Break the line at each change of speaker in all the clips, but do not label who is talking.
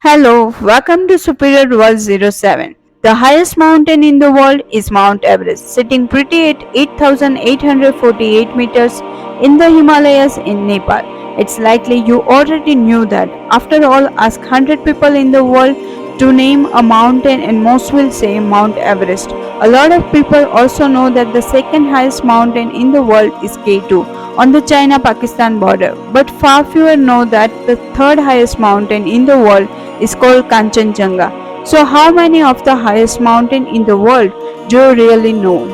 Hello, welcome to Superior World Zero 07. The highest mountain in the world is Mount Everest, sitting pretty at 8,848 meters in the Himalayas in Nepal. It's likely you already knew that. After all, ask 100 people in the world to name a mountain and most will say Mount Everest. A lot of people also know that the second highest mountain in the world is K2 on the China-Pakistan border, but far fewer know that the third highest mountain in the world is called Kanchenjunga. So how many of the highest mountain in the world do you really know?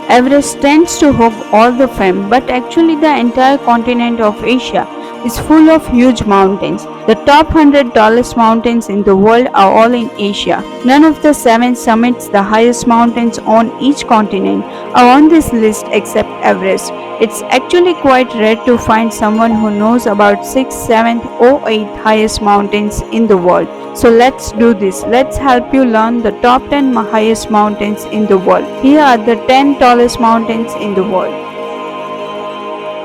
Everest tends to hog all the fame, but actually the entire continent of Asia is full of huge mountains. The top 100 tallest mountains in the world are all in Asia. None of the 7 summits, the highest mountains on each continent, are on this list except Everest. It's actually quite rare to find someone who knows about 6, 7 or 8 highest mountains in the world. So let's do this. Let's help you learn the top 10 highest mountains in the world. Here are the 10 tallest mountains in the world.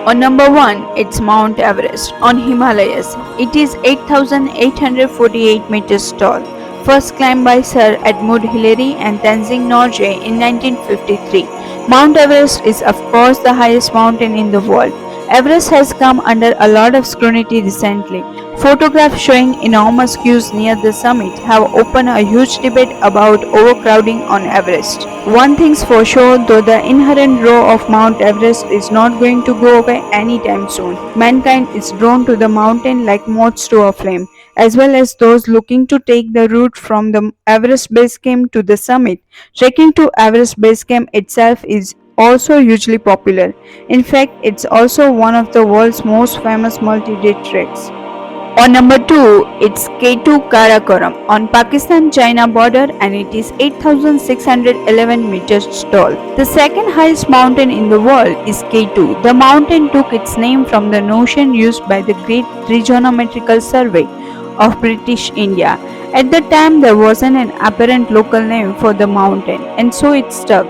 On number 1, it's Mount Everest on Himalayas. It is 8,848 meters tall. First climbed by Sir Edmund Hillary and Tenzing Norgay in 1953. Mount Everest is of course the highest mountain in the world. Everest has come under a lot of scrutiny recently. Photographs showing enormous queues near the summit have opened a huge debate about overcrowding on Everest. One thing's for sure, though, the inherent roar of Mount Everest is not going to go away anytime soon. Mankind is drawn to the mountain like moths to a flame, as well as those looking to take the route from the Everest Base Camp to the summit. Trekking to Everest Base Camp itself is also hugely popular. In fact, it's also one of the world's most famous multi-day treks. On number 2, it's K2 Karakoram on Pakistan-China border and it is 8,611 meters tall. The second highest mountain in the world is K2. The mountain took its name from the notion used by the Great Trigonometrical Survey of British India. At the time, there wasn't an apparent local name for the mountain, and so it stuck.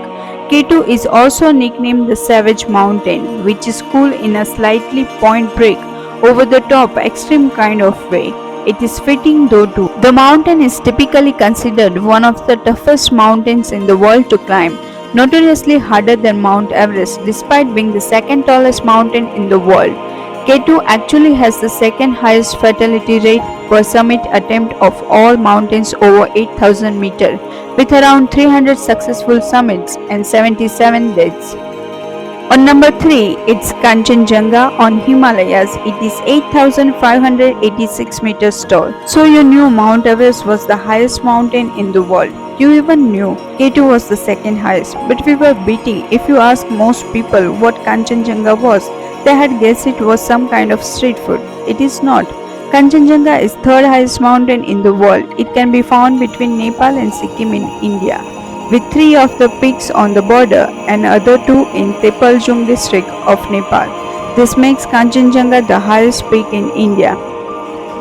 K2 is also nicknamed the Savage Mountain, which is cool in a slightly point break over the top extreme kind of way. It is fitting though too. The mountain is typically considered one of the toughest mountains in the world to climb, notoriously harder than Mount Everest despite being the second tallest mountain in the world. K2 actually has the second highest fatality rate per summit attempt of all mountains over 8,000 meters, with around 300 successful summits and 77 deaths. On number 3, it's Kanchenjunga on Himalayas. It is 8,586 meters tall. So you knew Mount Everest was the highest mountain in the world. You even knew K2 was the second highest. But we were beating. If you ask most people what Kanchenjunga was, they had guessed it was some kind of street food. It is not. Kanchenjunga is third highest mountain in the world. It can be found between Nepal and Sikkim in India, with 3 of the peaks on the border and other 2 in Tepaljung district of Nepal. This makes Kanchenjunga the highest peak in India.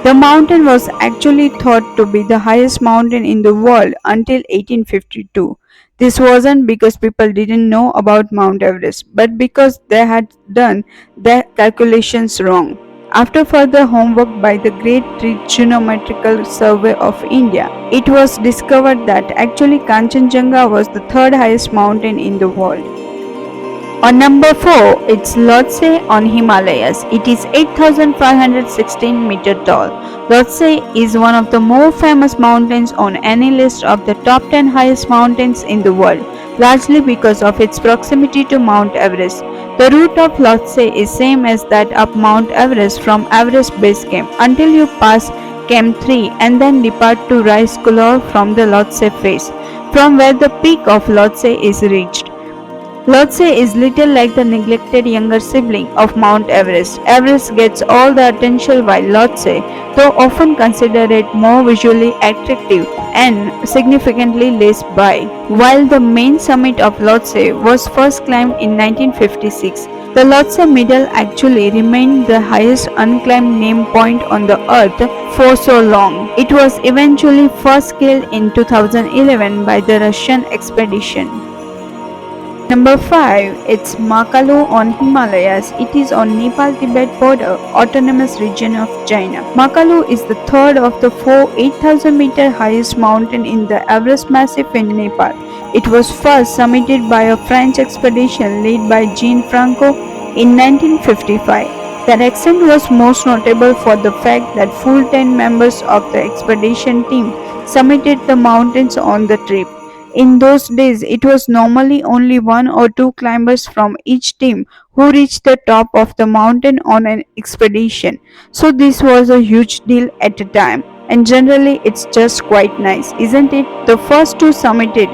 The mountain was actually thought to be the highest mountain in the world until 1852. This wasn't because people didn't know about Mount Everest, but because they had done their calculations wrong. After further homework by the Great Trigonometrical Survey of India, it was discovered that actually Kanchenjunga was the third highest mountain in the world. On number 4, it's Lhotse on Himalayas. It is 8,516 meters tall. Lhotse is one of the more famous mountains on any list of the top 10 highest mountains in the world, largely because of its proximity to Mount Everest. The route of Lhotse is same as that up Mount Everest from Everest Base Camp until you pass Camp 3 and then depart to Rise Kulor from the Lhotse face, from where the peak of Lhotse is reached. Lhotse is little like the neglected younger sibling of Mount Everest. Everest gets all the attention while Lhotse, though often considered more visually attractive and significantly less by. While the main summit of Lhotse was first climbed in 1956, the Lhotse Middle actually remained the highest unclimbed name point on the earth for so long. It was eventually first scaled in 2011 by the Russian expedition. Number 5, it's Makalu on Himalayas. It is on Nepal-Tibet border, autonomous region of China. Makalu is the third of the four 8,000-meter highest mountain in the Everest Massif in Nepal. It was first summited by a French expedition led by Jean Franco in 1955. The ascent was most notable for the fact that full 10 members of the expedition team summited the mountains on the trip. In those days, it was normally only one or two climbers from each team who reached the top of the mountain on an expedition. So this was a huge deal at the time. And generally, it's just quite nice, isn't it? The first two summited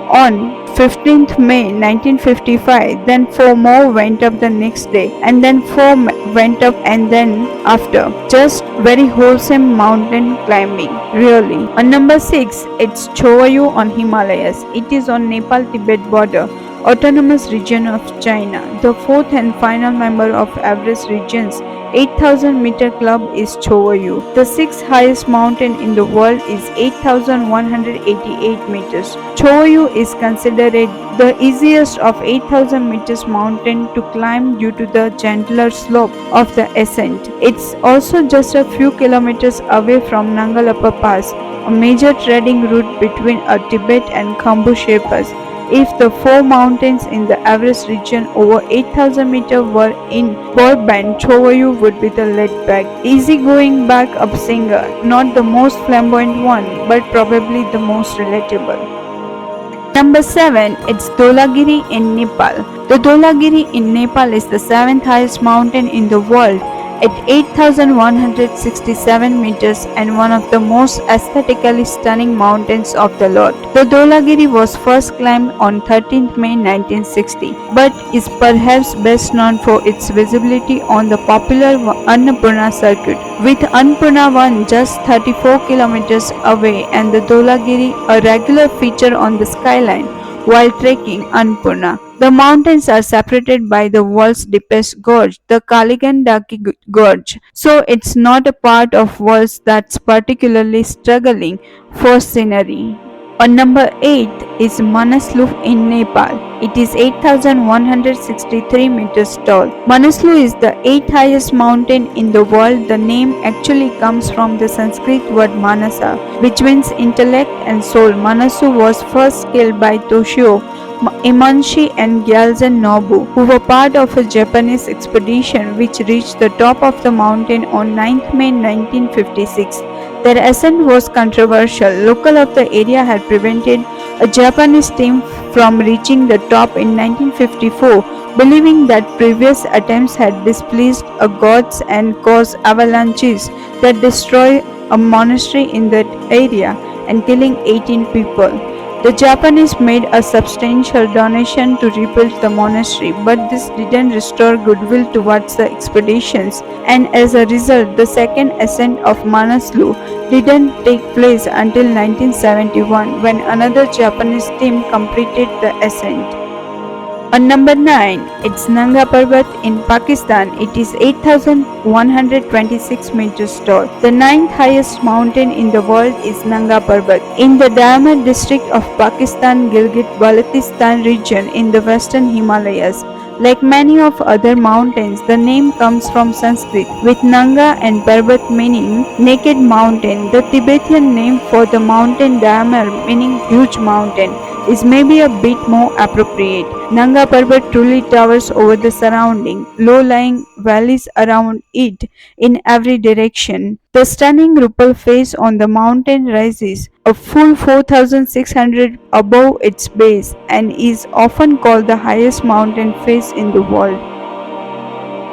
on 15th May 1955, then four more went up the next day, and then four went up and then after. Just very wholesome mountain climbing, really. On number 6, it's Chowayu on Himalayas. It is on Nepal-Tibet border, autonomous region of China. The fourth and final member of Everest region's 8,000-meter club is Chowayu. The sixth highest mountain in the world is 8,188 meters. Chowayu is considered the easiest of 8,000 meters mountain to climb due to the gentler slope of the ascent. It's also just a few kilometers away from Nangalappa Pass, a major trading route between Tibet and Khumbu Sherpas. If the four mountains in the Everest region over 8,000 meters were in Borband, Chowayu would be the laid-back, easy-going back-up singer, not the most flamboyant one, but probably the most relatable. Number 7, it's Dholagiri in Nepal. The Dholagiri in Nepal is the 7th highest mountain in the world at 8,167 meters and one of the most aesthetically stunning mountains of the lot. The Dholagiri was first climbed on 13th May 1960, but is perhaps best known for its visibility on the popular Annapurna circuit, with Annapurna 1 just 34 kilometers away and the Dholagiri a regular feature on the skyline while trekking Annapurna. The mountains are separated by the world's deepest gorge, the Kaligandaki Gorge, so it's not a part of world that's particularly struggling for scenery. On number 8 is Manaslu in Nepal. It is 8,163 meters tall. Manaslu is the 8th highest mountain in the world. The name actually comes from the Sanskrit word Manasa, which means intellect and soul. Manasu was first scaled by Toshio Imaishi and Gyaltsen Nobu, who were part of a Japanese expedition which reached the top of the mountain on 9th May 1956. Their ascent was controversial. Local of the area had prevented a Japanese team from reaching the top in 1954, believing that previous attempts had displeased a gods and caused avalanches that destroyed a monastery in that area and killing 18 people. The Japanese made a substantial donation to rebuild the monastery, but this didn't restore goodwill towards the expeditions, and as a result, the second ascent of Manaslu didn't take place until 1971, when another Japanese team completed the ascent. On number 9, it's Nanga Parbat in Pakistan. It is 8,126 meters tall. The 9th highest mountain in the world is Nanga Parbat in the Diamond district of Pakistan Gilgit-Baltistan region in the western Himalayas. Like many of other mountains, the name comes from Sanskrit, with Nanga and Parbat meaning naked mountain. The Tibetan name for the mountain Damar, meaning huge mountain, is maybe a bit more appropriate. Nanga Parbat truly towers over the surrounding, low-lying valleys around it in every direction. The stunning Rupal face on the mountain rises a full 4,600 above its base and is often called the highest mountain face in the world.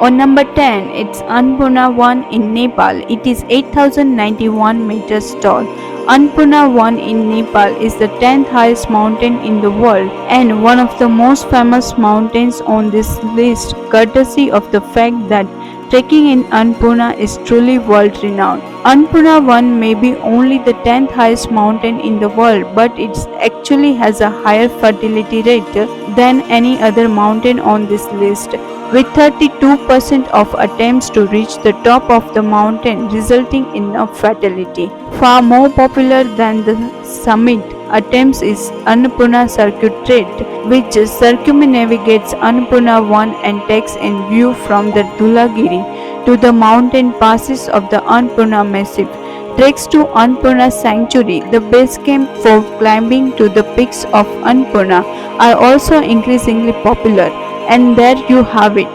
On number 10, it's Annapurna 1 in Nepal. It is 8,091 meters tall. Annapurna 1 in Nepal is the 10th highest mountain in the world and one of the most famous mountains on this list, courtesy of the fact that trekking in Annapurna is truly world-renowned. Annapurna 1 may be only the 10th highest mountain in the world, but it actually has a higher fertility rate than any other mountain on this list, with 32% of attempts to reach the top of the mountain resulting in a fatality, far more popular than the summit attempts is Annapurna Circuit Trek, which circumnavigates Annapurna 1 and takes in view from the Dhulagiri to the mountain passes of the Annapurna Massif. Treks to Annapurna Sanctuary, the base camp for climbing to the peaks of Annapurna, are also increasingly popular. And there you have it.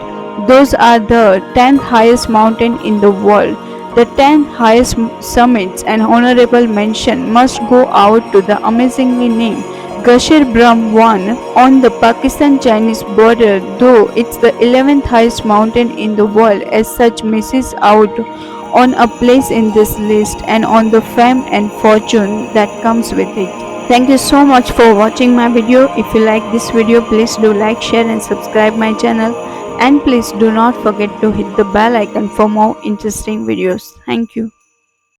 Those are the 10th highest mountain in the world. The 10 highest summits and honorable mention must go out to the amazingly named Gashir Brahm 1 on the Pakistan-Chinese border, though it's the 11th highest mountain in the world, as such misses out on a place in this list and on the fame and fortune that comes with it. Thank you so much for watching my video. If you like this video, please do like, share and subscribe my channel. And please do not forget to hit the bell icon for more interesting videos. Thank you.